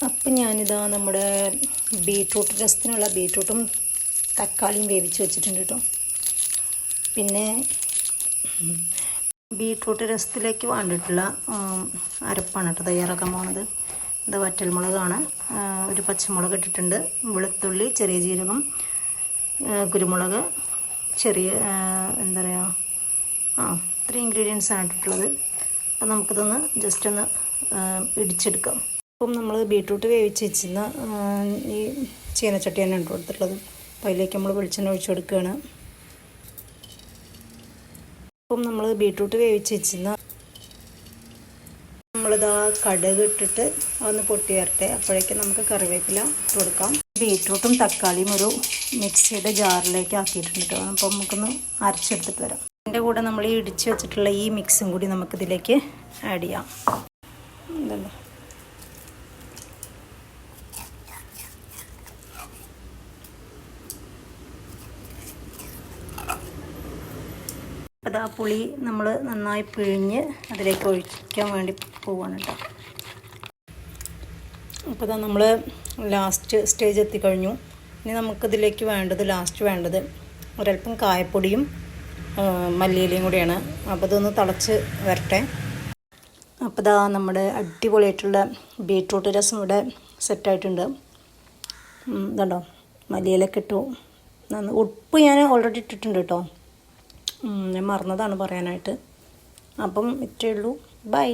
അപ്പം ഞാനിതാ നമ്മുടെ ബീട്രൂട്ട് രസത്തിനുള്ള ബീട്രൂട്ടും തക്കാളിയും വേവിച്ച് വെച്ചിട്ടുണ്ട് കേട്ടോ. പിന്നെ ബീട്രൂട്ട് രസത്തിലേക്ക് വേണ്ടിയിട്ടുള്ള അരപ്പാണ് കേട്ടോ തയ്യാറാക്കാൻ പോകുന്നത്. ഇത് വറ്റൽമുളകാണ്, ഒരു പച്ചമുളക് ഇട്ടിട്ടുണ്ട്, വെളുത്തുള്ളി, ചെറിയ ജീരകം, കുരുമുളക്, ചെറിയ എന്താ പറയുക, ഇത്രയും ഇൻഗ്രീഡിയൻസാണ് ഇട്ടിട്ടുള്ളത്. അപ്പം നമുക്കിതൊന്ന് ജസ്റ്റ് ഒന്ന് ഇടിച്ചെടുക്കാം. അപ്പം നമ്മൾ ബീട്രൂട്ട് വേവിച്ച് വെച്ചിരുന്ന ഈ ചീനച്ചട്ടി തന്നെ ഇട്ട് കൊടുത്തിട്ടുള്ളത്. അപ്പോൾ അതിലേക്ക് നമ്മൾ വെളിച്ചെണ്ണ ഒഴിച്ചു കൊടുക്കുകയാണ്. അപ്പം നമ്മൾ ബീട്രൂട്ട് വേവിച്ച് വെച്ചിരുന്ന നമ്മളിതാ കടുക് ഇട്ടിട്ട് അതൊന്ന് പൊട്ടി വരട്ടെ. അപ്പോഴേക്കും നമുക്ക് കറിവേപ്പില ഇട്ട് കൊടുക്കാം. ബീട്രൂട്ടും തക്കാളിയും ഒരു മിക്സിയുടെ ജാറിലേക്ക് ആക്കിയിട്ടുണ്ട് കേട്ടോ. അപ്പോൾ നമുക്കൊന്ന് അരച്ചെടുത്തിട്ട് വരാം. അതിൻ്റെ കൂടെ നമ്മൾ ഈ ഇടിച്ച് വെച്ചിട്ടുള്ള ഈ മിക്സും കൂടി നമുക്കിതിലേക്ക് ആഡ് ചെയ്യാം. ഇതല്ലോ, അപ്പോൾ ആ പുളി നമ്മൾ നന്നായി പിഴിഞ്ഞ് അതിലേക്ക് ഒഴിക്കാൻ വേണ്ടി പോവാണ് കേട്ടോ. അപ്പോൾ ഇതാ നമ്മൾ ലാസ്റ്റ് സ്റ്റേജ് എത്തിക്കഴിഞ്ഞു. ഇനി നമുക്കിതിലേക്ക് ലാസ്റ്റ് വേണ്ടത് ഒരല്പം കായപ്പൊടിയും മല്ലിയിലയും കൂടിയാണ്. അപ്പോൾ ഇതൊന്ന് തിളച്ച് വരട്ടെ. അപ്പോൾ ഇതാ നമ്മുടെ അടിപൊളിയായിട്ടുള്ള ബീട്രൂട്ട് രസം ഇവിടെ സെറ്റായിട്ടുണ്ട്. ഇതുണ്ടോ, മല്ലിയിലൊക്കെ ഇട്ടു. ഉപ്പ് ഞാൻ ഓൾറെഡി ഇട്ടിട്ടുണ്ട് കേട്ടോ, ഞാൻ മറന്നതാണ് പറയാനായിട്ട്. അപ്പം ഇത്രയേ ഉള്ളൂ. ബൈ.